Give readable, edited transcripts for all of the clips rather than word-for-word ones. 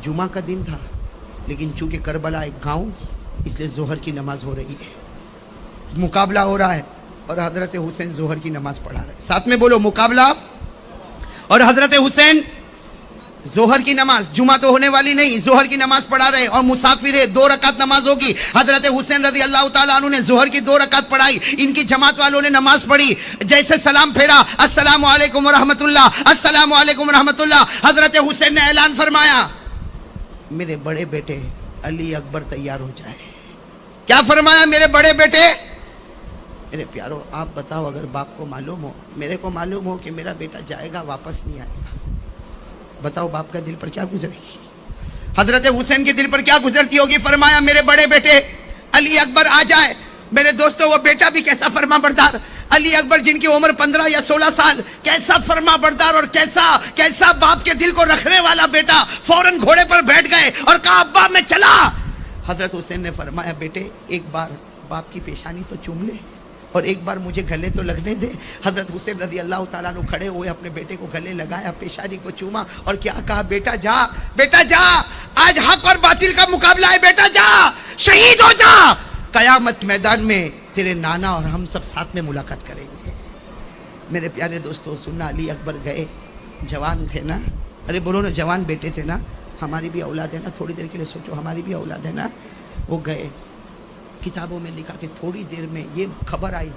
جمعہ کا دن تھا، لیکن چونکہ کربلا ایک گاؤں، اس لیے ظہر کی نماز ہو رہی ہے، مقابلہ ہو رہا ہے، اور حضرت حسین ظہر کی نماز پڑھا رہے ہیں۔ ساتھ میں بولو مقابلہ، اور حضرت حسین ظہر کی نماز، جمعہ تو ہونے والی نہیں، ظہر کی نماز پڑھا رہے، اور مسافر ہے، 2 رکعت نماز ہوگی۔ حضرت حسین رضی اللہ تعالیٰ عنہ نے ظہر کی 2 رکعت پڑھائی، ان کی جماعت والوں نے نماز پڑھی، جیسے سلام پھیرا، السلام علیکم ورحمۃ اللہ، السلام علیکم ورحمۃ اللہ، حضرت حسین نے اعلان فرمایا میرے بڑے بیٹے علی اکبر تیار ہو جائے۔ کیا فرمایا؟ میرے بڑے بیٹے، میرے پیارو آپ بتاؤ، اگر باپ کو معلوم ہو، میرے کو معلوم ہو کہ میرا بیٹا جائے گا واپس نہیں آئے گا، بتاؤ باپ کا دل پر کیا گزرے گی؟ حضرت حسین کے دل پر کیا گزرتی ہوگی؟ فرمایا میرے بڑے بیٹے علی اکبر آ جائے۔ میرے دوستو، وہ بیٹا بھی کیسا فرما بردار، علی اکبر جن کی عمر 15 یا 16 سال، کیسا فرما بردار اور کیسا باپ کے دل کو رکھنے والا بیٹا، فوراً گھوڑے پر بیٹھ گئے اور کہا ابا میں چلا۔ حضرت حسین نے فرمایا بیٹے ایک بار باپ کی پیشانی تو چوم لے، اور ایک بار مجھے گلے تو لگنے دے۔ حضرت حسین رضی اللہ تعالیٰ عنہ کھڑے ہوئے، اپنے بیٹے کو گلے لگایا، پیشانی کو چوما، اور کیا کہا؟ بیٹا جا، بیٹا جا، آج حق اور باطل کا مقابلہ ہے، بیٹا جا، شہید ہو جا، قیامت میدان میں تیرے نانا اور ہم سب ساتھ میں ملاقات کریں گے۔ میرے پیارے دوستو سننا، علی اکبر گئے، جوان تھے نا، ارے بولو نا، جوان بیٹے تھے نا، ہماری بھی اولاد ہے نا، تھوڑی دیر کے لیے سوچو، ہماری بھی اولاد ہے نا۔ وہ گئے، کتابوں میں لکھا کہ تھوڑی دیر میں یہ خبر آئی،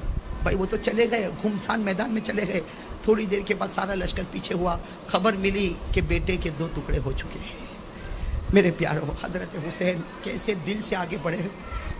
بھائی وہ تو چلے گئے، گھمسان میدان میں چلے گئے، تھوڑی دیر کے بعد سارا لشکر پیچھے ہوا، خبر ملی کہ بیٹے کے 2 ٹکڑے ہو چکے ہیں۔ میرے پیارو، حضرت حسین کیسے دل سے آگے بڑھے،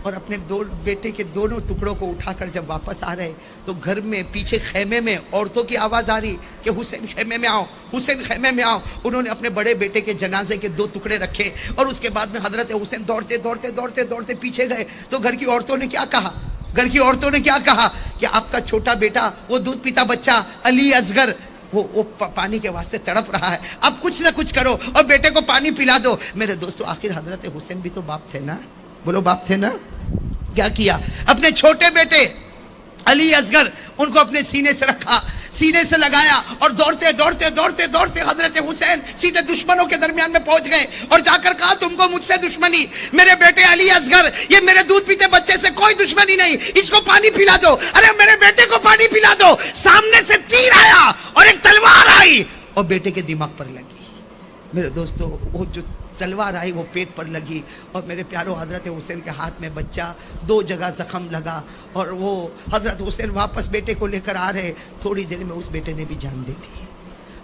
اور اپنے بیٹے کے دونوں ٹکڑوں کو اٹھا کر جب واپس آ رہے تو گھر میں پیچھے خیمے میں عورتوں کی آواز آ رہی کہ حسین خیمے میں آؤ، حسین خیمے میں آؤ۔ انہوں نے اپنے بڑے بیٹے کے جنازے کے 2 ٹکڑے رکھے، اور اس کے بعد میں حضرت حسین دوڑتے پیچھے گئے تو گھر کی عورتوں نے کیا کہا؟ گھر کی عورتوں نے کیا کہا کہ آپ کا چھوٹا بیٹا، وہ دودھ پیتا بچہ علی اصغر، وہ پانی کے واسطے تڑپ رہا ہے، اب کچھ نہ کچھ کرو اور بیٹے کو پانی پلا دو۔ میرے دوستو آخر حضرت حسین بھی تو باپ تھے نا، بولو باپ تھے نا۔ کیا کیا؟ اپنے چھوٹے بیٹے علی اصغر ان کو اپنے سینے سے رکھا، سینے سے لگایا، اور دوڑتے حضرت حسین سیدھے دشمنوں کے درمیان میں پہنچ گئے، اور جا کر کہا تم کو مجھ سے دشمنی، میرے بیٹے علی اصغر، یہ میرے دودھ پیتے بچے سے کوئی دشمنی نہیں، اس کو پانی پلا دو، ارے میرے بیٹے کو پانی پلا دو۔ سامنے سے تیر آیا اور ایک تلوار آئی اور بیٹے کے دماغ پر لگی۔ میرے دوستو وہ جو تلوار آئی وہ پیٹ پر لگی، اور میرے پیارو حضرت حسین کے ہاتھ میں بچہ، 2 جگہ زخم لگا، اور وہ حضرت حسین واپس بیٹے کو لے کر آ رہے، تھوڑی دیر میں اس بیٹے نے بھی جان دے دی۔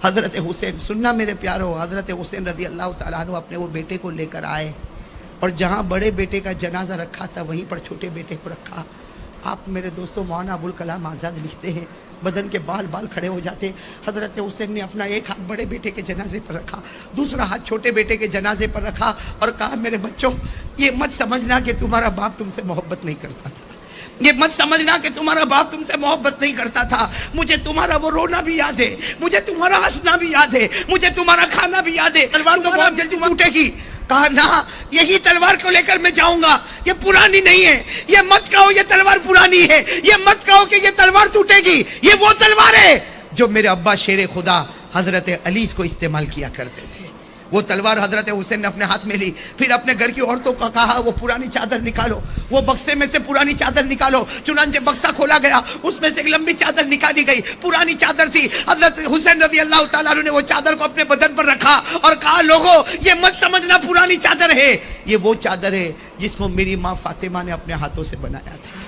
حضرت حسین، سننا میرے پیارو، حضرت حسین رضی اللہ تعالیٰ عنہ اپنے وہ بیٹے کو لے کر آئے، اور جہاں بڑے بیٹے کا جنازہ رکھا تھا وہیں پر چھوٹے بیٹے کو رکھا۔ آپ میرے دوستو مولانا ابوالکلام آزاد لکھتے ہیں بدن کے بال کھڑے ہو جاتے۔ حضرت حسین نے اپنا ایک ہاتھ بڑے بیٹے کے جنازے پر رکھا، دوسرا ہاتھ چھوٹے بیٹے کے جنازے پر رکھا، اور کہا میرے بچوں یہ مت سمجھنا کہ تمہارا باپ تم سے محبت نہیں کرتا تھا، یہ مت سمجھنا کہ تمہارا باپ تم سے محبت نہیں کرتا تھا، مجھے تمہارا وہ رونا بھی یاد ہے، مجھے تمہارا ہنسنا بھی یاد ہے، مجھے تمہارا کھانا بھی یاد ہے، تلوار تو بہت جلدی ٹوٹے گی۔ کہا نہ، یہی تلوار کو لے کر میں جاؤں گا، یہ پرانی نہیں ہے، یہ مت کہو یہ تلوار پرانی ہے، یہ مت کہو کہ یہ تلوار ٹوٹے گی، یہ وہ تلوار ہے جو میرے ابا شیر خدا حضرت علی کو استعمال کیا کرتے تھے۔ وہ تلوار حضرت حسین نے اپنے ہاتھ میں لی، پھر اپنے گھر کی عورتوں کو کہا وہ پرانی چادر نکالو، وہ بکسے میں سے پرانی چادر نکالو۔ چنانچہ بکسہ کھولا گیا، اس میں سے ایک لمبی چادر نکالی گئی، پرانی چادر تھی۔ حضرت حسین رضی اللہ تعالیٰ عنہ نے وہ چادر کو اپنے بدن پر رکھا اور کہا لوگوں یہ مت سمجھنا پرانی چادر ہے، یہ وہ چادر ہے جس کو میری ماں فاطمہ نے اپنے ہاتھوں سے بنایا تھا۔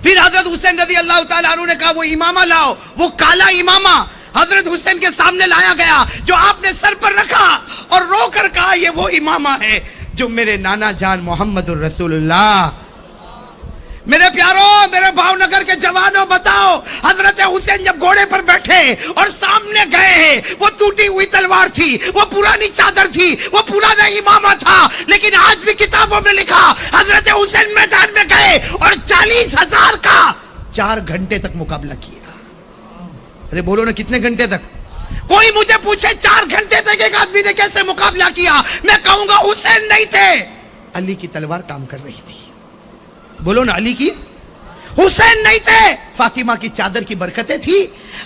پھر حضرت حسین رضی اللہ تعالیٰ عنہ نے کہا وہ امامہ لاؤ، وہ کالا امامہ حضرت حسین کے سامنے لایا گیا جو آپ نے سر پر رکھا، اور رو کر کہا یہ وہ امامہ ہے جو میرے نانا جان محمد الرسول اللہ۔ میرے پیارو، میرے بھاؤ نگر کے جوانوں بتاؤ، حضرت حسین جب گھوڑے پر بیٹھے اور سامنے گئے ہیں، وہ ٹوٹی ہوئی تلوار تھی، وہ پرانی چادر تھی، وہ پرانا امامہ تھا، لیکن آج بھی کتابوں میں لکھا حضرت حسین میدان میں گئے اور 40,000 کا 4 گھنٹے تک مقابلہ کیا۔ ارے بولو نا کتنے گھنٹے تک؟ کوئی مجھے پوچھے 4 گھنٹے تک ایک آدمی نے کیسے مقابلہ کیا، میں کہوں گا حسین نہیں تھے، علی کی تلوار کام کر رہی تھی۔ بولو نا علی کی، حسین نہیں تھے، فاطمہ کی چادر کی برکتیں تھی،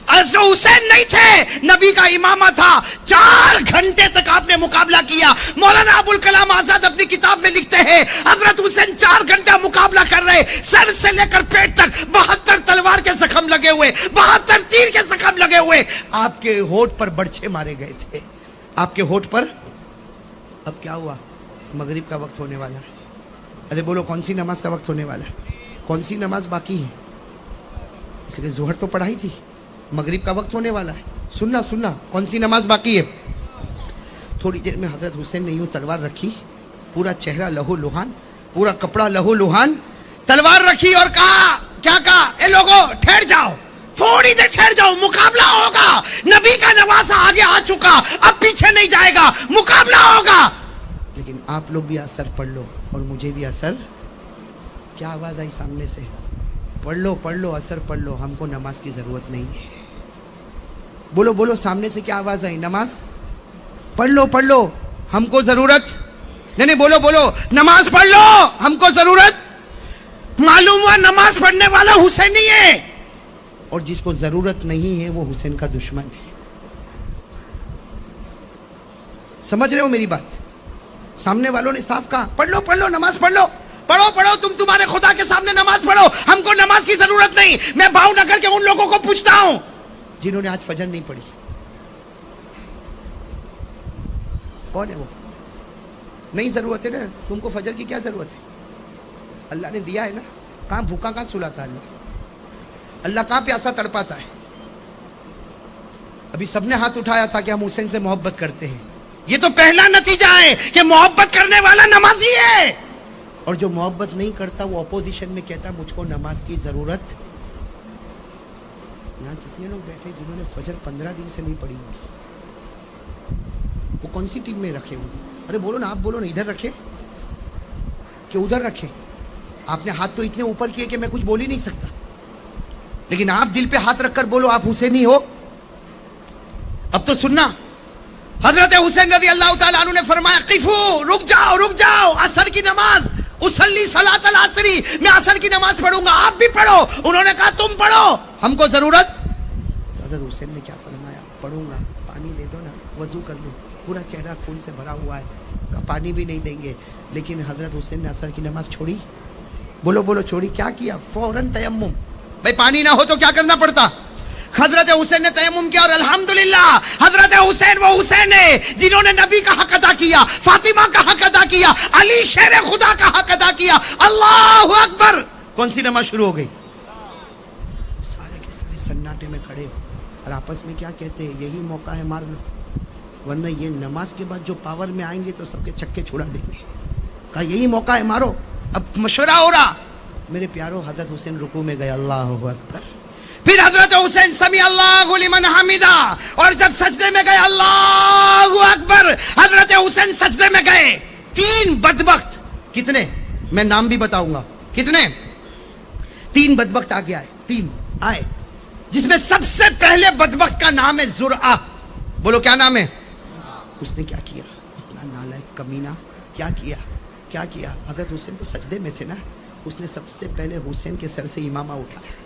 حسین نہیں تھے، نبی کا امامہ تھا. 4 گھنٹے تک آپ نے مقابلہ کیا. مولانا ابوالکلام آزاد اپنی کتاب میں لکھتے ہیں حضرت حسین 4 گھنٹہ مقابلہ کر رہے، سر سے لے کر پیٹ تک 72 تلوار کے زخم لگے ہوئے، 72 تیر کے زخم لگے ہوئے. آپ کے ہونٹ پر برچھے مارے گئے تھے، آپ کے ہونٹ پر. اب کیا ہوا؟ مغرب کا وقت ہونے والا ہے. ارے بولو کون سی نماز کا وقت ہونے والا ہے؟ کون سی نماز باقی ہے؟ اس لیے ظہر تو پڑھائی تھی، مغرب کا وقت ہونے والا ہے. سننا کون سی نماز باقی ہے؟ تھوڑی دیر میں حضرت حسین نے یوں تلوار رکھی، پورا چہرہ لہو لہان، پورا کپڑا لہو لہان، تلوار رکھی اور کہا، کیا کہا؟ اے لوگوں ٹھہر جاؤ، تھوڑی دیر ٹھہر جاؤ، مقابلہ ہوگا. نبی کا نواسہ آگے آ چکا، اب پیچھے نہیں جائے گا، مقابلہ ہوگا. لیکن آپ لوگ بھی اثر پڑھ لو اور مجھے بھی اثر. کیا آواز آئی سامنے سے؟ پڑھ لو اثر پڑھ لو، ہم کو نماز کی ضرورت نہیں ہے. بولو سامنے سے کیا آواز آئی؟ نماز پڑھ لو، ہم کو ضرورت نہیں. بولو نماز پڑھ لو، ہم کو ضرورت. معلوم ہوا نماز پڑھنے والا حسین نہیں ہے، اور جس کو ضرورت نہیں ہے وہ حسین کا دشمن ہے. سمجھ رہے ہو میری بات؟ سامنے والوں نے صاف کہا پڑھ لو نماز پڑھ لو، پڑھو تمہارے خدا کے سامنے نماز پڑھو، ہم کو نماز کی ضرورت نہیں. میں بھاؤ نگر کے ان لوگوں کو پوچھتا ہوں جنہوں نے آج فجر نہیں پڑھی. کون ہے وہ؟ نہیں ضرورت ہے نا تم کو فجر کی، کیا ضرورت ہے؟ اللہ نے دیا ہے نا. کہاں بھوکا کہاں سلاتا ہے اللہ کہاں پیاسا تڑپاتا ہے؟ ابھی سب نے ہاتھ اٹھایا تھا کہ ہم حسین سے محبت کرتے ہیں. یہ تو پہلا نتیجہ ہے کہ محبت کرنے والا نمازی ہے، اور جو محبت نہیں کرتا وہ اپوزیشن میں کہتا مجھ کو نماز کی ضرورت. یہاں جتنے لوگ بیٹھے جنہوں نے فجر 15 دن سے نہیں پڑھی ہوگی، وہ کون سی ٹیم میں رکھے ہوئے؟ ارے بولو نا، آپ بولو نا، ادھر رکھے کہ ادھر رکھے؟ آپ نے ہاتھ تو اتنے اوپر کیے کہ میں کچھ بول ہی نہیں سکتا، لیکن آپ دل پہ ہاتھ رکھ کر بولو آپ حسینی ہو. اب تو سننا، حضرت حسین رضی اللہ تعالیٰ عنہ نے فرمایا قفو، رک جاؤ، عصر کی نماز، اصلی صلاۃ العصری، میں عصر کی نماز پڑھوں گا، آپ بھی پڑھو. انہوں نے کہا تم پڑھو، ہم کو ضرورت. حضرت حسین نے کیا فرمایا؟ پڑھوں گا، پانی دے دو نا، وضو کر لو. پورا چہرہ خون سے بھرا ہوا ہے، پانی بھی نہیں دیں گے. لیکن حضرت حسین نے عصر کی نماز چھوڑی. بولو چھوڑی. کیا کیا؟ فوراً تیمم. بھائی پانی نہ ہو تو کیا کرنا پڑتا؟ حضرت حسین نے تیمم کیا، اور الحمدللہ حضرت حسین وہ حسین ہے جنہوں نے نبی کا حق ادا کیا، فاطمہ کا حق ادا کیا، علی شیر خدا کا حق ادا کیا. اللہ اکبر. کون سی نماز شروع ہو گئی؟ سارے کے سارے سناٹے میں کھڑے اور آپس میں کیا کہتے ہیں؟ یہی موقع ہے، مار لو، ورنہ یہ نماز کے بعد جو پاور میں آئیں گے تو سب کے چکے چھڑا دیں گے. کہا یہی موقع ہے، مارو. اب مشورہ ہو رہا. میرے پیارو حضرت حسین رکوع میں گئے، اللہ اکبر. پھر حضرت حسین سمیع اللہ لمن حمیدہ، اور جب سجدے میں گئے، اللہ اکبر، حضرت حسین سجدے میں گئے. 3 بدبخت، کتنے میں نام بھی بتاؤں گا، کتنے؟ 3 بدبخت آگے آئے، 3 آئے، جس میں سب سے پہلے بدبخت کا نام ہے زرعہ. بولو کیا نام ہے؟ اس نے کیا کیا؟ اتنا نالائق کمینہ. کیا کیا؟ حضرت حسین تو سجدے میں تھے نا، اس نے سب سے پہلے حسین کے سر سے امامہ اٹھایا.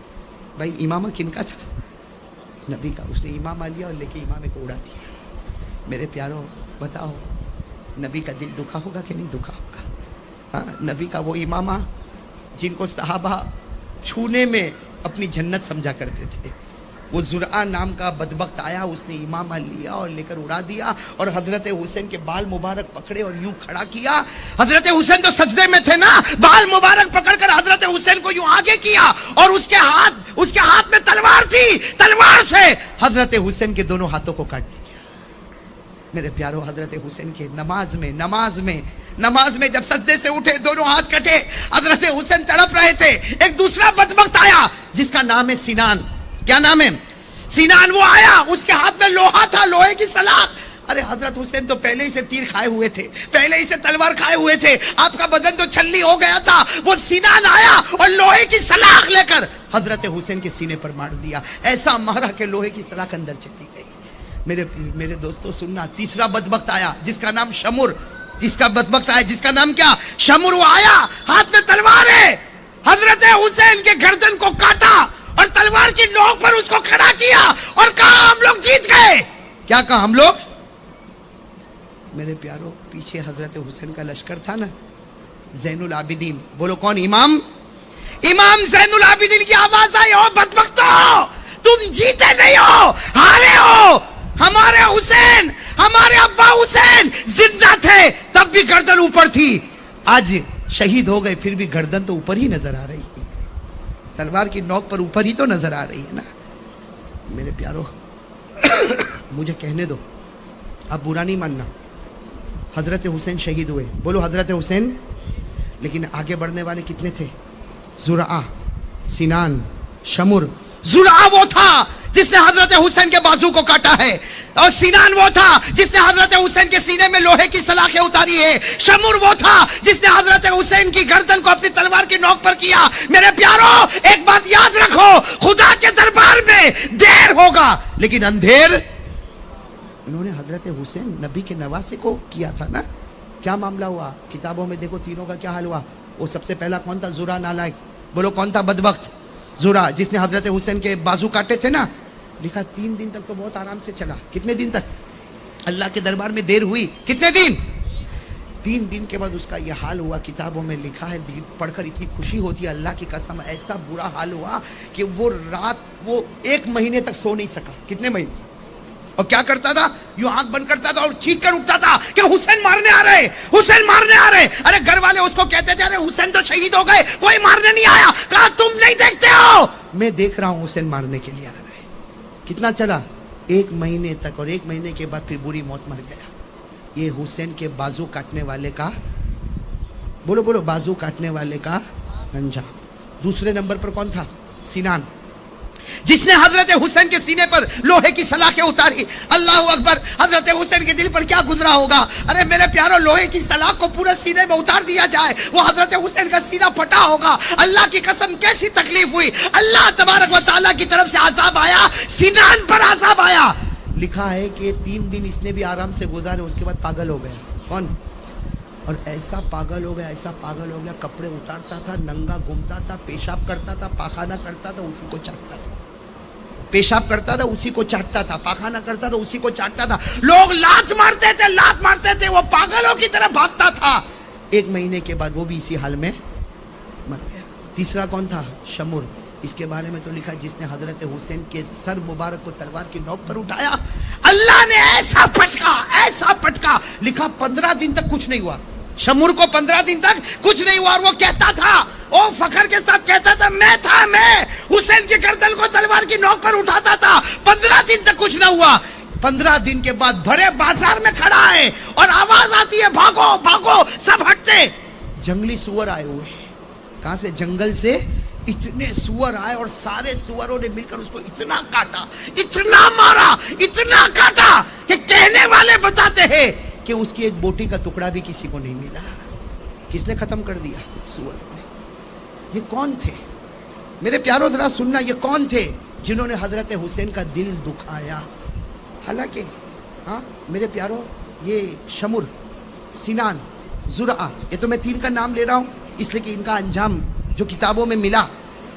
بھائی امامہ کن کا تھا؟ نبی کا. اس نے امامہ لیا اور لے کے امامے کو اڑا دیا. میرے پیاروں بتاؤ، نبی کا دل دکھا ہوگا کہ نہیں دکھا ہوگا؟ ہاں، نبی کا وہ امامہ جن کو صحابہ چھونے میں اپنی جنت سمجھا کرتے تھے، وہ زرعہ نام کا بدبخت آیا، اس نے امامہ لیا اور لے کر اڑا دیا، اور حضرت حسین کے بال مبارک پکڑے اور یوں کھڑا کیا. حضرت حسین تو سجدے میں تھے نا، بال مبارک پکڑ کر حضرت حسین کو یوں آگے کیا، اور اس کے ہاتھ میں تلوار تھی، تلوار سے حضرت حسین کے دونوں ہاتھوں کو کاٹ دیا. میرے پیارو حضرت حسین کے نماز میں جب سجدے سے اٹھے، دونوں ہاتھ کٹے، حضرت حسین تڑپ رہے تھے. ایک دوسرا بدبخت آیا جس کا نام ہے سینان. کیا نام ہے؟ سینان. وہ آیا، اس کے ہاتھ میں لوہا تھا، لوہے کی سلاخ. ارے حضرت حسین تو پہلے ہی سے تیر کھائے ہوئے تھے، پہلے ہی سے تلوار کھائے ہوئے تھے، آپ کا بدن تو چھلنی ہو گیا تھا. وہ سینان آیا اور لوہے کی سلاخ لے کر حضرت حسین کے سینے پر مار دیا. ایسا مارا کہ لوہے کی سلاخ اندر چلی گئی. میرے دوستو سننا، تیسرا بدبخت آیا جس کا نام شمر. جس کا نام کیا؟ شمر. وہ آیا، ہاتھ میں تلوار ہے، حضرت حسین کے گردن کو کاٹا اور تلوار کی نوک پر اس کو کھڑا کیا اور کہا ہم لوگ جیت گئے. کیا کہا ہم لوگ؟ میرے پیارو پیچھے حضرت حسین کا لشکر تھا نا, زین العابدین. بولو کون؟ امام زین العابدین کی آواز آئی, او بدبختو تم جیتے نہیں ہو, ہارے ہو. ہمارے حسین, ہمارے ابا حسین زندہ تھے تب بھی گردن اوپر تھی, آج شہید ہو گئے پھر بھی گردن تو اوپر ہی نظر آ رہی ہے, تلوار کی نوک پر اوپر ہی تو نظر آ رہی ہے نا. میرے پیارو مجھے کہنے دو, اب برا نہیں ماننا. حضرت حسین شہید ہوئے, بولو حضرت حسین. لیکن آگے بڑھنے والے کتنے تھے؟ زرعہ, سنان, شمر. زرعہ وہ تھا جس نے حضرت حسین کے بازو کو کاٹا ہے, اور سنان وہ تھا جس نے حضرت حسین کے سینے میں لوہے کی سلاخیں اتاری ہے. شمر وہ تھا جس نے حضرت حسین کی گردن کو اپنی تلوار کی نوک پر کیا. میرے پیارو ایک بات یاد رکھو, خدا کے دربار میں دیر ہوگا لیکن اندھیر. انہوں نے حضرت حسین نبی کے نواسے کو کیا تھا نا. کیا معاملہ ہوا کتابوں میں دیکھو, تینوں کا کیا حال ہوا. وہ سب سے پہلا کون تھا؟ زرع نالائق. بولو کون تھا بدبخت؟ زرع, جس نے حضرت حسین کے بازو کاٹے تھے نا. لکھا 3 دن تک تو بہت آرام سے چلا. کتنے دن تک؟ اللہ کے دربار میں دیر ہوئی. کتنے دن؟ 3 دن کے بعد اس کا یہ حال ہوا. کتابوں میں لکھا ہے, پڑھ کر اتنی خوشی ہوتی ہے, اللہ کی قسم ایسا برا حال ہوا کہ وہ رات وہ 1 مہینے تک سو نہیں سکا. کتنے مہینے؟ اور کیا کرتا تھا؟ یوں آنکھ بند کرتا تھا اور چیخ کر اٹھتا تھا کہ حسین مارنے آ رہے, حسین مارنے آ رہے. ارے گھر والے اس کو کہتے تھے, ارے حسین تو شہید ہو گئے, کوئی مارنے نہیں آیا. کہا تم نہیں دیکھتے ہو, میں دیکھ رہا ہوں حسین مارنے کے لیے آ رہے. کتنا چلا؟ 1 مہینے تک, اور 1 مہینے کے بعد پھر بری موت مر گیا. یہ حسین کے بازو کاٹنے والے کا, بولو بولو, بازو کاٹنے والے کا انجام. دوسرے نمبر پر کون تھا؟ سنان, جس نے حضرت حسین کے سینے پر لوہے کی سلاخیں اتاری. اللہ اکبر, حضرت حسین کے دل پر کیا گزرا ہوگا. ارے میرے پیارو, لوہے کی سلاخ کو پورے سینے میں اتار دیا جائے, وہ حضرت حسین کا سینہ پھٹا ہوگا. اللہ کی قسم کیسی تکلیف ہوئی. اللہ تبارک و تعالیٰ کی طرف سے عذاب آیا, سنان پر عذاب آیا. لکھا ہے کہ 3 دن اس نے بھی آرام سے گزارے, اس کے بعد پاگل ہو گیا. کون؟ اور ایسا پاگل ہو گیا, ایسا پاگل ہو گیا, کپڑے اتارتا تھا, ننگا گھومتا تھا, پیشاب کرتا تھا, پاخانہ کرتا تھا, اسی کو چاٹتا تھا. پیشاب کرتا تھا اسی کو چاٹتا تھا, پاخانہ کرتا تھا اسی کو چاٹتا تھا. لوگ لات مارتے تھے, وہ پاگلوں کی طرح بھاگتا تھا. 1 مہینے کے بعد وہ بھی اسی حال میں مر گیا. تیسرا کون تھا؟ شمر. اس کے بارے میں تو لکھا, جس نے حضرت حسین کے سر مبارک کو تلوار کی نوک پر اٹھایا, اللہ نے ایسا پٹکا. لکھا 15 دن تک کچھ نہیں ہوا. شمر کو 15 دن تک کچھ نہیں ہوا, اور وہ کہتا تھا, او فخر کے ساتھ کہتا تھا, میں حسین کے گردن کو تلوار کی نوک پر اٹھاتا تھا. 15 دن تک کچھ نہ ہوا. 15 دن کے بعد بھرے بازار میں کھڑا ہے اور آواز آتی ہے, بھاگو بھاگو, سب ہٹتے. جنگلی سور آئے ہوئے. کہاں سے؟ جنگل سے. اتنے سور آئے اور سارے سوروں نے مل کر اس کو اتنا کاٹا, اتنا مارا, اتنا کاٹا کہ کہنے والے بتاتے ہیں کہ اس کی ایک بوٹی کا ٹکڑا بھی کسی کو نہیں ملا. کس نے ختم کر دیا؟ سور نے. یہ کون تھے میرے پیارو؟ ذرا سننا, یہ کون تھے جنہوں نے حضرت حسین کا دل دکھایا؟ حالانکہ ہاں میرے پیارو, یہ شمر, سنان, زرعہ, یہ تو میں 3 کا نام لے رہا ہوں اس لیے کہ ان کا انجام جو کتابوں میں ملا.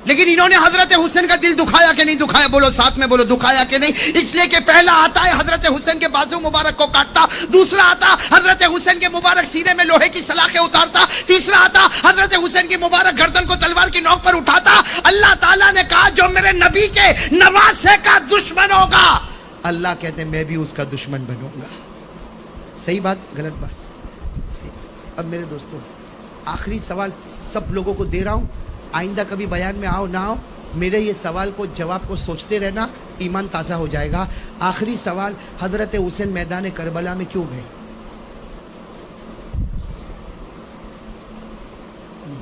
لیکن انہوں نے حضرت حسین کا دل دکھایا کہ نہیں دکھایا؟ بولو ساتھ میں, بولو دکھایا کہ نہیں. اس لیے کہ پہلا آتا ہے حضرت حسین کے بازو مبارک کو کاٹتا, دوسرا آتا حضرت حسین کے مبارک سینے میں لوہے کی سلاخیں اتارتا, تیسرا آتا حضرت حسین کی مبارک گردن کو تلوار کی نوک پر اٹھاتا. اللہ تعالیٰ نے کہا, جو میرے نبی کے نواسے کا دشمن ہوگا, اللہ کہتے ہیں میں بھی اس کا دشمن بنوں گا. صحیح بات, غلط بات؟ اب میرے دوستوں, آخری سوال سب لوگوں کو دے رہا ہوں, آئندہ کبھی بیان میں آؤ نہ آؤ, میرے یہ سوال کو جواب کو سوچتے رہنا, ایمان تازہ ہو جائے گا. آخری سوال, حضرت حسین میدان کربلا میں کیوں گئے؟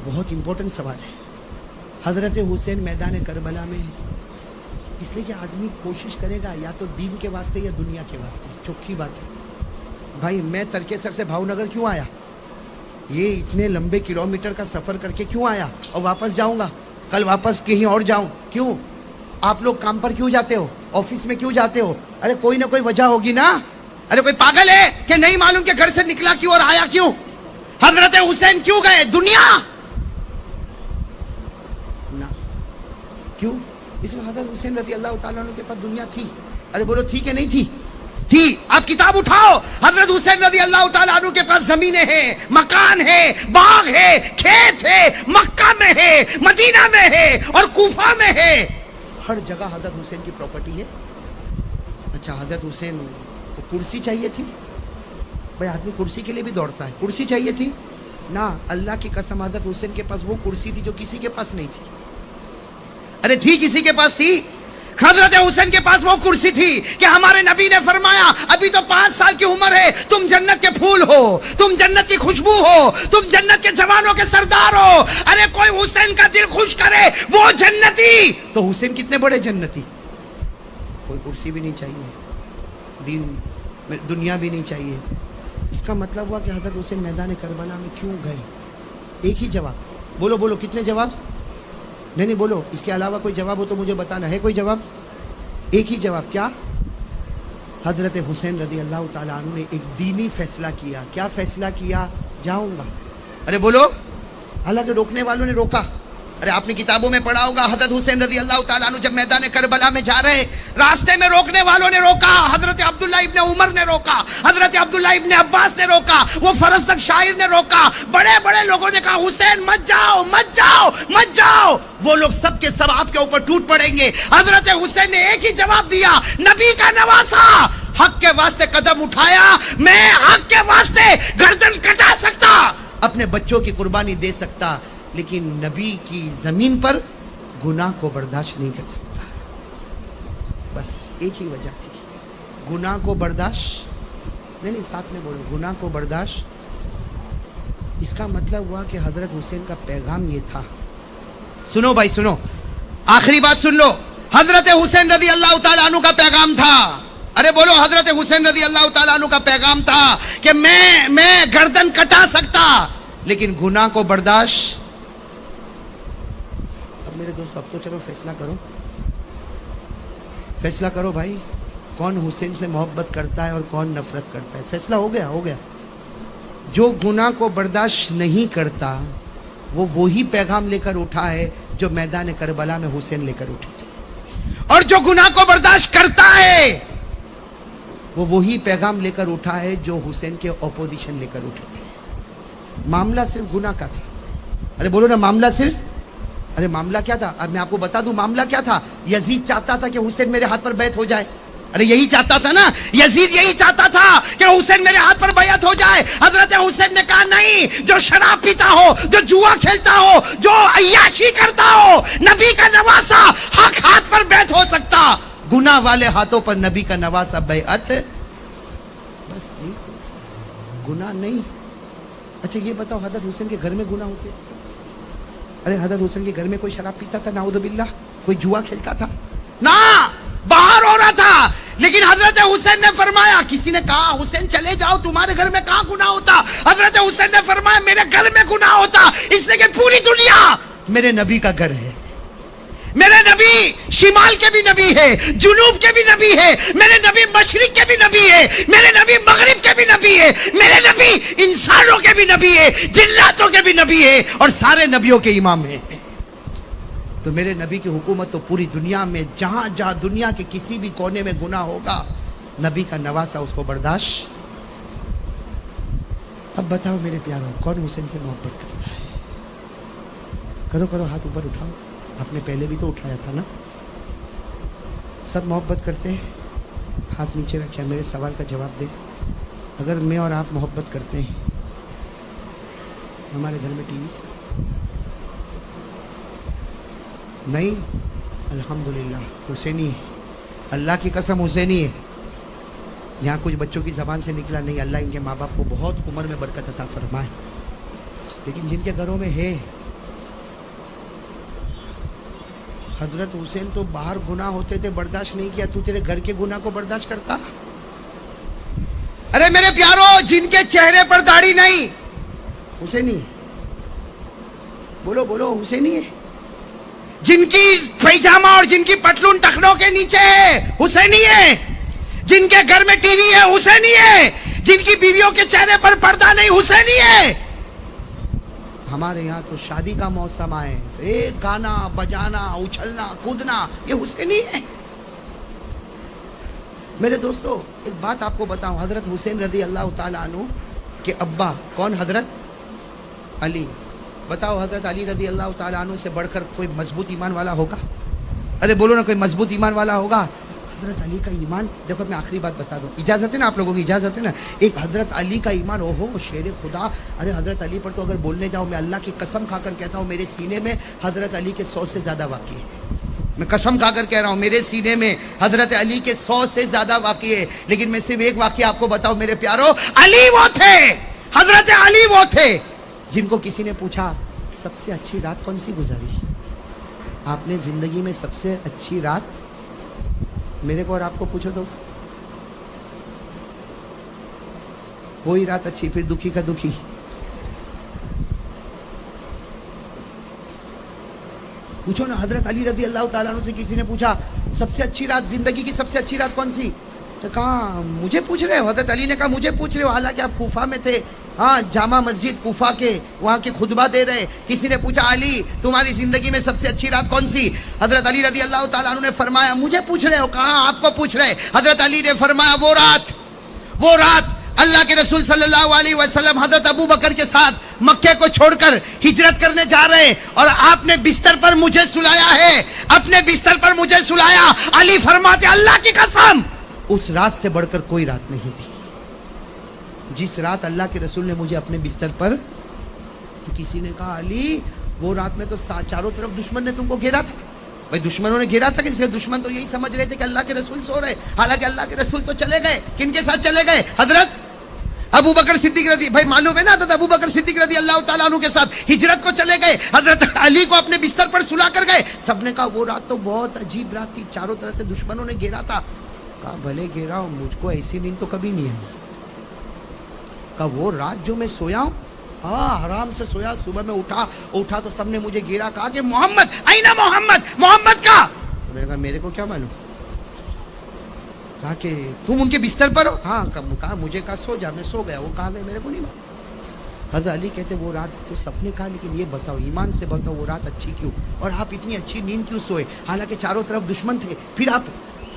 بہت امپورٹنٹ سوال ہے. حضرت حسین میدان کربلا میں اس لیے کہ آدمی کوشش کرے گا یا تو دین کے واسطے یا دنیا کے واسطے. چوکھی بات ہے بھائی, میں ترکیسر سے بھاؤ نگر کیوں آیا؟ یہ اتنے لمبے کلومیٹر کا سفر کر کے کیوں آیا؟ اور واپس جاؤں گا, کل واپس کہیں اور جاؤں. کیوں؟ آپ لوگ کام پر کیوں جاتے ہو, آفس میں کیوں جاتے ہو؟ ارے کوئی نہ کوئی وجہ ہوگی نا. ارے کوئی پاگل ہے کہ نہیں معلوم کہ گھر سے نکلا کیوں اور آیا کیوں؟ حضرت حسین کیوں گئے؟ دنیا نہ. کیوں؟ اس لیے حضرت حسین رضی اللہ تعالیٰ عنہ کے پاس دنیا تھی. ارے بولو تھی کہ نہیں تھی؟ تھی. آپ کتاب اٹھاؤ, حضرت حسین رضی اللہ تعالیٰ عنہ کے پاس زمینیں ہیں, مکان ہے, باغ ہے, کھیت ہے, مکہ میں ہے, مدینہ میں ہے اور کوفہ میں ہے. ہر جگہ حضرت حسین کی پراپرٹی ہے. اچھا حضرت حسین کو کرسی چاہیے تھی؟ بھائی آدمی کرسی کے لیے بھی دوڑتا ہے. کرسی چاہیے تھی نا؟ اللہ کی قسم حضرت حسین کے پاس وہ کرسی تھی جو کسی کے پاس نہیں تھی. ارے تھی, کسی کے پاس تھی. حضرت حسین کے پاس وہ کرسی تھی کہ ہمارے نبی نے فرمایا ابھی تو 5 سال کی عمر ہے, تم جنت کے پھول ہو, تم جنت کی خوشبو ہو, تم جنت کے جوانوں کے سردار ہو. ارے کوئی حسین کا دل خوش کرے وہ جنتی. تو حسین کتنے بڑے جنتی. کوئی کرسی بھی نہیں چاہیے, دین دنیا بھی نہیں چاہیے. اس کا مطلب ہوا کہ حضرت حسین میدان کربلا میں کیوں گئے؟ ایک ہی جواب. بولو بولو کتنے جواب؟ نہیں بولو, اس کے علاوہ کوئی جواب ہو تو مجھے بتانا ہے. کوئی جواب؟ ایک ہی جواب. کیا؟ حضرت حسین رضی اللہ تعالیٰ عنہ نے ایک دینی فیصلہ کیا. کیا فیصلہ کیا؟ جاؤں گا. ارے بولو. حالانکہ روکنے والوں نے روکا. ارے آپ نے کتابوں میں پڑھا ہوگا حضرت حسین رضی اللہ تعالیٰ عنہ جب میدان کربلا میں جا رہے, راستے میں روکنے والوں نے روکا. حضرت عبداللہ ابن عمر نے روکا, حضرت عبداللہ ابن عباس نے روکا, وہ فرزدق شاعر نے روکا, بڑے بڑے لوگوں نے کہا حسین مت جاؤ مت جاؤ مت جاؤ. وہ لوگ سب کے سب آپ کے اوپر ٹوٹ پڑیں گے. حضرت حسین نے ایک ہی جواب دیا, نبی کا نواسا, حق کے واسطے قدم اٹھایا, میں حق کے واسطے گردن کٹا سکتا, اپنے بچوں کی قربانی دے سکتا, لیکن نبی کی زمین پر گناہ کو برداشت نہیں کر سکتا. بس ایک ہی وجہ تھی, گناہ کو برداشت نہیں. ساتھ میں بولو, گناہ کو برداشت. اس کا مطلب ہوا کہ حضرت حسین کا پیغام یہ تھا. سنو بھائی سنو, آخری بات سن لو. حضرت حسین رضی اللہ تعالیٰ عنہ کا پیغام تھا. ارے بولو, حضرت حسین رضی اللہ تعالیٰ عنہ کا پیغام تھا کہ میں گردن کٹا سکتا, لیکن گناہ کو برداشت. میرے دوست اب تو چلو فیصلہ کرو, فیصلہ کرو بھائی, کون حسین سے محبت کرتا ہے اور کون نفرت کرتا ہے. فیصلہ ہو گیا, ہو گیا. جو گناہ کو برداشت نہیں کرتا وہ وہی پیغام لے کر اٹھا ہے جو میدان کربلا میں حسین لے کر اٹھے تھے, اور جو گناہ کو برداشت کرتا ہے وہ وہی پیغام لے کر اٹھا ہے جو حسین کے اپوزیشن لے کر اٹھے تھے. معاملہ صرف گناہ کا تھا. ارے بولو نا, معاملہ صرف. ارے معاملہ کیا تھا؟ اب میں آپ کو بتا دوں معاملہ کیا تھا. یزید چاہتا تھا کہ حسین میرے ہاتھ پر بیعت ہو جائے. ارے یہی چاہتا تھا نا, یزید یہی چاہتا تھا کہ حسین میرے ہاتھ پر بیعت ہو جائے. حضرت حسین نے کہا نہیں, جو شراب پیتا ہو, جو جوا کھیلتا ہو, جو عیاشی کرتا ہو, نبی کا نواسا حق ہاتھ پر بیعت ہو سکتا, گناہ والے ہاتھوں پر نبی کا نواسا بیعت بس نہیں ہو سکتا, گناہ نہیں. اچھا یہ بتاؤ, حضرت حسین کے گھر میں گناہ ہوتے؟ ارے حضرت حسین کے گھر میں کوئی شراب پیتا تھا؟ نعوذ باللہ. کوئی جوا کھیلتا تھا؟ نہ, باہر ہو رہا تھا. لیکن حضرت حسین نے فرمایا, کسی نے کہا حسین چلے جاؤ, تمہارے گھر میں کہاں گناہ ہوتا؟ حضرت حسین نے فرمایا میرے گھر میں گناہ ہوتا, اس لیے کہ پوری دنیا میرے نبی کا گھر ہے. میرے نبی شمال کے بھی نبی ہے, جنوب کے بھی نبی ہے, میرے نبی مشرق کے بھی نبی ہے, میرے نبی مغرب کے بھی نبی ہے, میرے نبی انسانوں کے بھی نبی ہے, جناتوں کے بھی نبی ہے, اور سارے نبیوں کے امام ہیں. تو میرے نبی کی حکومت تو پوری دنیا میں, جہاں جہاں دنیا کے کسی بھی کونے میں گناہ ہوگا, نبی کا نواسا اس کو برداشت. اب بتاؤ میرے پیاروں, کون حسین سے محبت کرتا ہے؟ کرو کرو, ہاتھ اوپر اٹھاؤ. آپ نے پہلے بھی تو اٹھایا تھا نا. سب محبت کرتے ہیں؟ ہاتھ نیچے رکھیا, میرے سوال کا جواب دے. اگر میں اور آپ محبت کرتے ہیں, ہمارے گھر میں ٹی وی نہیں؟ الحمدللہ حسینی ہے, اللہ کی قسم حسینی ہے. یہاں کچھ بچوں کی زبان سے نکلا نہیں, اللہ ان کے ماں باپ کو بہت عمر میں برکت عطا فرمائے. لیکن جن کے گھروں میں ہے, حضرت حسین تو باہر گناہ ہوتے تھے برداشت نہیں کیا, تو تیرے گھر کے گناہ کو برداشت کرتا؟ ارے میرے پیاروں, جن کے چہرے پر داڑھی نہیں, حسینی ہے. بولو بولو, حسینی ہے. جن کی پیجامہ اور جن کی پتلون ٹخنوں کے نیچے ہے, حسینی ہے. جن کے گھر میں ٹی وی ہے, حسینی ہے. جن کی بیویوں کے چہرے پر پردہ نہیں, حسینی ہے. ہمارے یہاں تو شادی کا موسم آئے ایک گانا بجانا اچھلنا کودنا، یہ حسینی ہے۔ میرے دوستو ایک بات آپ کو بتاؤں، حضرت حسین رضی اللہ تعالیٰ عنہ کے ابا کون؟ حضرت علی۔ بتاؤ حضرت علی رضی اللہ تعالیٰ عنہ سے بڑھ کر کوئی مضبوط ایمان والا ہوگا؟ ارے بولو نا، کوئی مضبوط ایمان والا ہوگا؟ حضرت علی کا ایمان، دیکھو میں آخری بات بتا دوں، اجازت ہے نا آپ لوگوں کی؟ اجازت ہے نا؟ ایک حضرت علی کا ایمان، اوہو شیر خدا، ارے حضرت علی پر تو اگر بولنے جاؤں میں اللہ کی قسم کھا کر کہتا ہوں میرے سینے میں حضرت علی کے 100 سے زیادہ واقعے ہیں۔ میں قسم کھا کر کہہ رہا ہوں میرے سینے میں حضرت علی کے 100 سے زیادہ واقعے ہیں، لیکن میں صرف ایک واقعہ آپ کو بتاؤں میرے پیارو، علی وہ تھے، حضرت علی وہ تھے جن کو کسی نے پوچھا سب سے اچھی رات کون سی گزاری؟ آپ نے زندگی میں سب سے اچھی رات، میرے کو اور آپ کو پوچھو تو وہی رات اچھی، پھر دکھی کا دکھی۔ پوچھو نا، حضرت علی رضی اللہ تعالیٰ عنہ سے کسی نے پوچھا سب سے اچھی رات، زندگی کی سب سے اچھی رات کون سی؟ تو کہا مجھے پوچھ رہے ہو؟ حضرت علی نے کہا مجھے پوچھ رہے ہو، حالانکہ آپ کوفہ میں تھے، ہاں جامع مسجد کوفہ کے وہاں کے خطبہ دے رہے۔ کسی نے پوچھا علی تمہاری زندگی میں سب سے اچھی رات کون سی؟ حضرت علی رضی اللہ تعالیٰ عنہ نے فرمایا مجھے پوچھ رہے ہو؟ کہاں آپ کو پوچھ رہے۔ حضرت علی نے فرمایا وہ رات اللہ کے رسول صلی اللہ علیہ وسلم حضرت ابو بکر کے ساتھ مکے کو چھوڑ کر ہجرت کرنے جا رہے ہیں اور آپ نے بستر پر مجھے سلایا ہے، اپنے بستر پر مجھے سلایا۔ علی فرماتے اللہ کی قسم اس رات سے بڑھ کر کوئی رات نہیں تھی جس رات اللہ کے رسول نے مجھے اپنے بستر پر۔ تو کسی نے کہا علی وہ رات میں تو چاروں طرف دشمن نے تم کو گھیرا تھا۔ بھائی دشمنوں نے گھیرا تھا کہ دشمن تو یہی سمجھ رہے تھے کہ اللہ کے رسول سو رہے، حالانکہ اللہ کے رسول تو چلے گئے۔ کن کے ساتھ چلے گئے؟ حضرت ابو بکر صدیق رضی، بھائی معلوم ہے نا، حضرت ابو بکر صدیق رضی اللہ تعالیٰ عنہ کے ساتھ ہجرت کو چلے گئے، حضرت علی کو اپنے بستر پر سلا کر گئے۔ سب نے کہا وہ رات تو بہت عجیب رات تھی، چاروں طرف سے دشمنوں نے گھیرا تھا۔ کہا بھلے گھیرا ہوں، مجھ کو ایسی نیند تو کبھی نہیں آئی۔ کہا وہ رات جو میں سویا ہوں، ہاں آرام سے سویا، صبح میں اٹھا تو سب نے مجھے گھیرا، کہا کہ محمد اینا محمد کا؟ تو میں نے کہا میرے کو کیا معلوم؟ کہا کہ تم ان کے بستر پر ہو؟ ہاں۔ کہا مجھے کہا سو جا، میں سو گیا، وہ کہاں گئے میرے کو نہیں معلوم۔ حضرت علی کہتے وہ رات تو سب نے کہا، لیکن یہ بتاؤ ایمان سے بتاؤ وہ رات اچھی کیوں، اور آپ اتنی اچھی نیند کیوں سوئے حالانکہ چاروں طرف دشمن تھے؟ پھر آپ،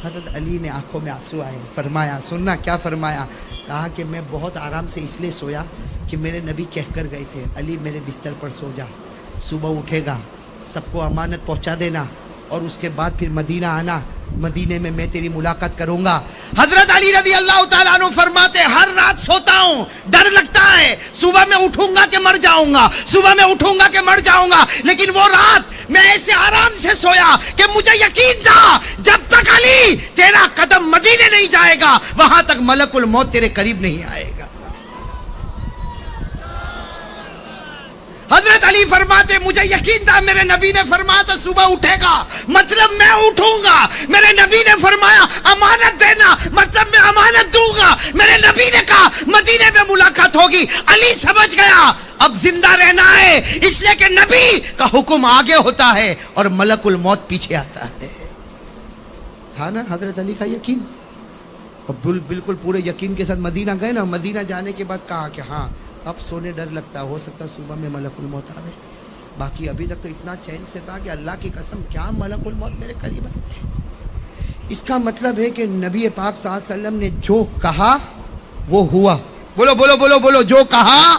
حضرت علی نے آنکھوں میں آنسو آئے، فرمایا سننا کیا فرمایا، کہا کہ میں بہت آرام سے اس لیے سویا کہ میرے نبی کہہ کر گئے تھے علی میرے بستر پر سو جا، صبح اٹھے گا سب کو امانت پہنچا دینا اور اس کے بعد پھر مدینہ آنا، مدینے میں میں تیری ملاقات کروں گا۔ حضرت علی رضی اللہ تعالیٰ عنہ فرماتے ہر رات سوتا ہوں، ڈر لگتا ہے صبح میں اٹھوں گا کہ مر جاؤں گا، صبح میں اٹھوں گا کہ مر جاؤں گا، لیکن وہ رات میں ایسے آرام سے سویا کہ مجھے یقین تھا جب تک علی تیرا قدم مدینے نہیں جائے گا وہاں تک ملک الموت تیرے قریب نہیں آئے گا۔ حضرت علی فرماتے مجھے یقین تھا، میرے نبی نے فرمایا تھا صبح اٹھے گا، مطلب میں اٹھوں گا، میرے نبی نے فرمایا امانت دینا، مطلب میں امانت دوں گا، میرے نبی نے کہا مدینے میں ملاقات ہوگی۔ علی سمجھ گیا اب زندہ رہنا ہے، اس لیے کہ نبی کا حکم آگے ہوتا ہے اور ملک الموت پیچھے آتا ہے۔ تھا نا حضرت علی کا یقین، اور بالکل پورے یقین کے ساتھ مدینہ گئے نا۔ مدینہ جانے کے بعد کہا کہ ہاں اب سونے ڈر لگتا، ہو سکتا صبح میں ملک الموت آوے، باقی ابھی تک تو اتنا چین سے تھا کہ اللہ کی قسم کیا ملک الموت میرے قریب آئے۔ اس کا مطلب ہے کہ نبی پاک صلی اللہ علیہ وسلم نے جو کہا وہ ہوا۔ بولو بولو بولو بولو، جو کہا۔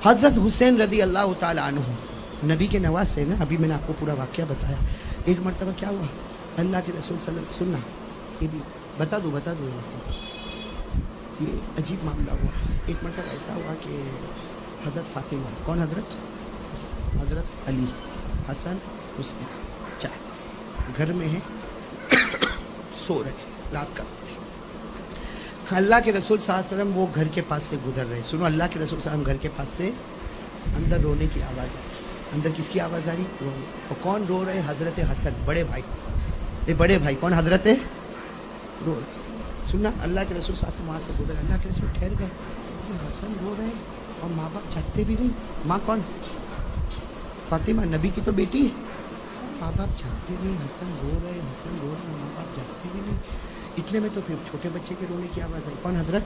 حضرت حسین رضی اللہ تعالیٰ عنہ نبی کے نواز سے نا، ابھی میں نے آپ کو پورا واقعہ بتایا۔ ایک مرتبہ کیا ہوا، اللہ کے رسول صلی اللہ علیہ وسلم، سننا یہ بھی بتا دوں یہ عجیب معاملہ ہوا۔ ایک مرتبہ ایسا ہوا کہ حضرت فاطمہ، کون حضرت علی، حسن حسین چار گھر میں ہیں، سو رہے، رات کا وقت ہے۔ اللہ کے رسول صلی اللہ علیہ وسلم وہ گھر کے پاس سے گزر رہے، سنو، اللہ کے رسول صلی اللہ علیہ وسلم گھر کے پاس سے اندر رونے کی آواز آئی۔ اندر کس کی آواز آ رہی؟ رونے۔ اور کون رو رہے؟ حضرت حسن، بڑے بھائی۔ یہ بڑے بھائی کون؟ حضرت رو رہے۔ سننا، اللہ کے رسول صلی اللہ علیہ وسلم وہاں سے گزرے، اللہ کے رسول ٹھہر گئے کہ حسن رو رہے اور ماں باپ جاگتے بھی نہیں۔ ماں کون؟ فاطمہ، نبی کی تو بیٹی ہے۔ ماں باپ جاگتے نہیں، حسن رو رہے، ماں باپ جاگتے بھی نہیں۔ اتنے میں تو پھر چھوٹے بچے کے رونے کی آواز آئی، کون؟ حضرت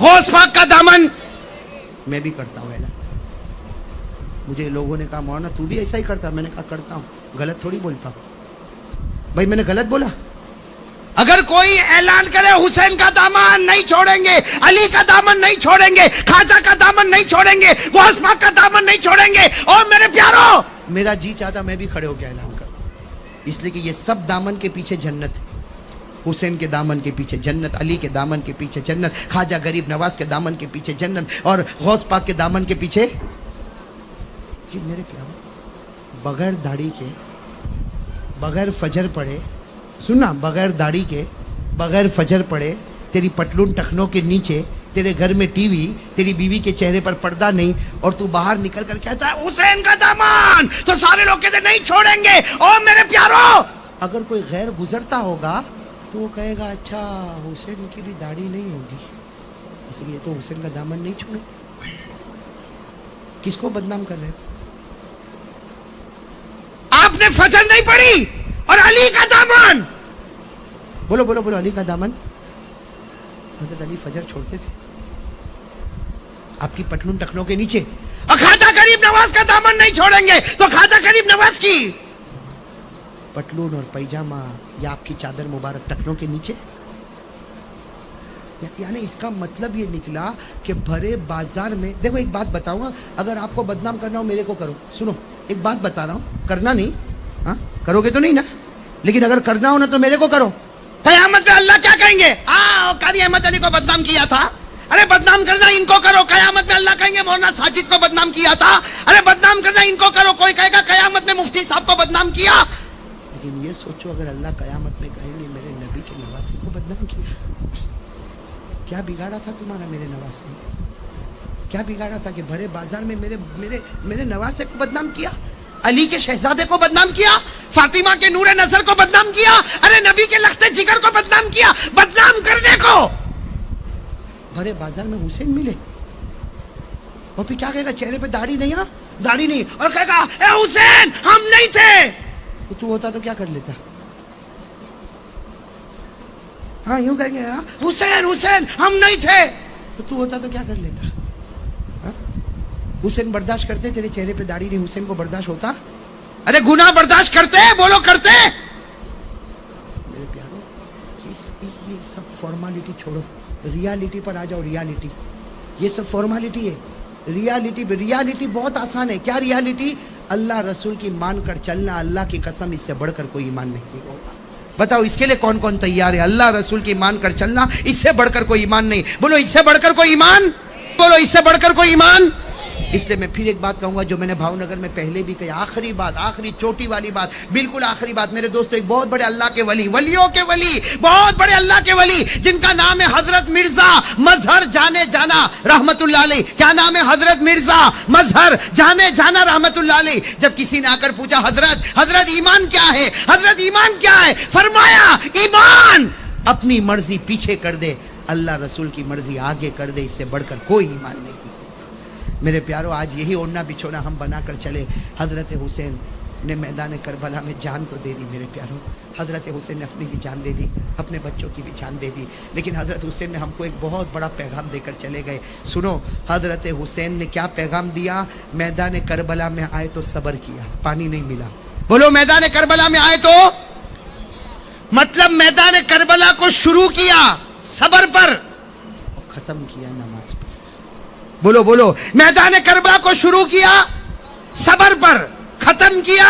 غوث پاک کا دامن میں بھی کرتا ہوں اعلان. مجھے لوگوں نے کہا مولانا تو بھی ایسا ہی کرتا. میں نے کہا کرتا ہوں, غلط تھوڑی بولتا ہوں. بھائی میں نے غلط بولا؟ اگر کوئی اعلان کرے حسین کا دامن نہیں چھوڑیں گے, علی کا دامن نہیں چھوڑیں گے, خواجہ کا دامن نہیں چھوڑیں گے, غوث پاک کا دامن نہیں چھوڑیں گے, اور میرے پیارو میرا جی چاہتا میں بھی کھڑے ہو کے اعلان کروں, اس لیے کہ یہ سب دامن کے پیچھے جنت ہے. حسین کے دامن کے پیچھے جنت, علی کے دامن کے پیچھے جنت, خواجہ غریب نواز کے دامن کے پیچھے جنت, اور غوث پاک کے دامن کے پیچھے. کہ میرے پیارو بغیر داڑھی کے, بغیر فجر پڑے, سننا, بغیر داڑھی کے, بغیر فجر پڑے, تیری پتلون ٹخنوں کے نیچے, تیرے گھر میں ٹی وی, تیری بیوی کے چہرے پر پردہ نہیں, اور تو باہر نکل کر کہتا ہے حسین کا دامن, تو سارے لوگ کہتے نہیں چھوڑیں گے. اور میرے پیارو اگر کوئی غیر گزرتا ہوگا تو وہ کہے گا اچھا حسین کی بھی داڑھی نہیں ہوگی, اس لیے تو حسین کا دامن نہیں چھوڑے. کس کو بدنام کر رہے ہو؟ آپ نے فجر نہیں پڑھی اور علی کا دامن, بولو بولو بولو, علی کا دامن. حضرت علی فجر چھوڑتے تھے آپ کی پتلون ٹخنوں کے نیچے, اور خواجہ غریب نواز کا دامن نہیں چھوڑیں گے, تو خواجہ غریب نواز کی پتلون اور پیجامہ یا آپ کی چادر مبارک ٹخنوں کے نیچے. یعنی اس کا مطلب یہ نکلا کہ بھرے بازار میں, دیکھو ایک بات بتاؤں گا, اگر آپ کو بدنام کرنا ہو میرے کو کرو. سنو ایک بات بتا رہا ہوں, کرنا نہیں, ہاں کرو گے تو نہیں نا, لیکن اگر کرنا ہو نا تو میرے کو کرو. قیامت میں اللہ کیا کہیں گے؟ قاری احمد علی کو بدنام کیا تھا, ارے بدنام کرنا ان کو کرو. قیامت میں اللہ کہیں گے مولانا ساجد کو بدنام کیا تھا, ارے بدنام کرنا ان کو کرو. کوئی کہے گا قیامت میں مفتی صاحب کو بدنام کیا. لیکن یہ سوچو اگر اللہ قیامت میں کہیں گے میرے نبی کے نواسے کو بدنام کیا, کیا بگاڑا تھا تمہارا میرے نواسے نے؟ کیا بگاڑا تھا کہ بھرے بازار میں میرے نواسے کو بدنام کیا, علی کے شہزادے کو بدنام کیا, فاطمہ کے نور نظر کو بدنام کیا, ارے نبی کے لخت جگر کو بدنام کیا. بدنام کرنے کو بھرے بازار میں حسین ملے, اور پھر کیا کہے گا چہرے پہ داڑھی نہیں, داڑھی نہیں, اور کہے گا اے حسین ہم نہیں تھے. تو ہوتا تو کیا کر لیتا؟ ہاں یوں کہیں گے حسین حسین ہم نہیں تھے, تو ہوتا تو کیا کر لیتا؟ حسین برداشت کرتے, تیرے چہرے پہ داڑھی نہیں, حسین کو برداشت ہوتا؟ ارے گناہ برداشت کرتے, بولو کرتے. میرے پیارو یہ سب فارمالٹی چھوڑو, ریالٹی پر آ جاؤ. ریالٹی یہ سب فارمالٹی ہے, ریالٹی بہت آسان ہے. کیا ریالٹی؟ اللہ رسول کی مان کر چلنا. اللہ کی قسم اس سے بڑھ کر کوئی ایمان نہیں ہوگا. بتاؤ اس کے لیے کون کون تیار ہے؟ اللہ رسول کی مان کر چلنا, اس سے بڑھ کر کوئی ایمان نہیں. بولو اس سے بڑھ کر کوئی ایمان, بولو اس سے بڑھ کر کوئی ایمان. اس لیے میں پھر ایک بات کہوں گا جو میں نے بھاؤ نگر میں پہلے بھی کہی, آخری بات, آخری چوٹی والی بات, بالکل آخری بات. میرے دوستو ایک بہت بڑے اللہ کے ولی, ولیوں کے ولی, بہت بڑے اللہ کے ولی جن کا نام ہے حضرت مرزا مظہر جانے جانا رحمت اللہ علیہ. کیا نام ہے؟ حضرت مرزا مظہر جانے جانا رحمت اللہ علیہ. جب کسی نے آ کر پوچھا حضرت ایمان کیا ہے, حضرت ایمان کیا ہے, فرمایا ایمان اپنی مرضی پیچھے کر دے, اللہ رسول کی مرضی آگے کر دے, اس سے بڑھ کر کوئی ایمان نہیں. میرے پیارو آج یہی اوڑھنا بچھونا ہم بنا کر چلے. حضرت حسین نے میدان کربلا میں جان تو دے دی میرے پیارو, حضرت حسین نے اپنی بھی جان دے دی, اپنے بچوں کی بھی جان دے دی, لیکن حضرت حسین نے ہم کو ایک بہت بڑا پیغام دے کر چلے گئے. سنو حضرت حسین نے کیا پیغام دیا؟ میدان کربلا میں آئے تو صبر کیا, پانی نہیں ملا. بولو میدان کربلا میں آئے تو مطلب میدان کربلا کو شروع کیا صبر پر, ختم کیا نماز پر. بولو بولو, میدان کربلا کو شروع کیا صبر پر, ختم کیا.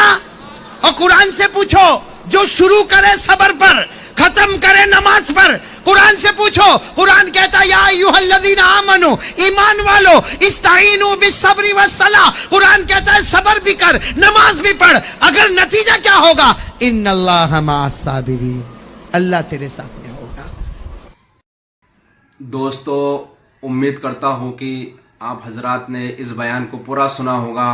اور قرآن سے پوچھو جو شروع کرے صبر پر, ختم کرے نماز پر, قرآن سے پوچھو. قرآن کہتا یا ایھا الذین آمنو, ایمان والو, استعینوا بالصبر والصلاۃ. قرآن کہتا ہے صبر بھی کر, نماز بھی پڑھ. اگر نتیجہ کیا ہوگا؟ ان اللہ مع الصابرین, اللہ تیرے ساتھ میں ہوگا. دوستو امید کرتا ہوں کہ آپ حضرات نے اس بیان کو پورا سنا ہوگا.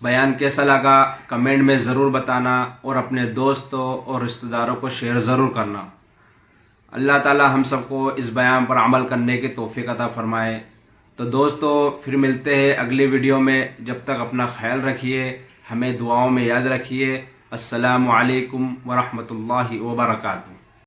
بیان کیسا لگا کمنٹ میں ضرور بتانا, اور اپنے دوستوں اور رشتہ داروں کو شیئر ضرور کرنا. اللہ تعالی ہم سب کو اس بیان پر عمل کرنے کی توفیق عطا فرمائے. تو دوستو پھر ملتے ہیں اگلی ویڈیو میں. جب تک اپنا خیال رکھیے, ہمیں دعاؤں میں یاد رکھیے. السلام علیکم ورحمۃ اللہ وبرکاتہ.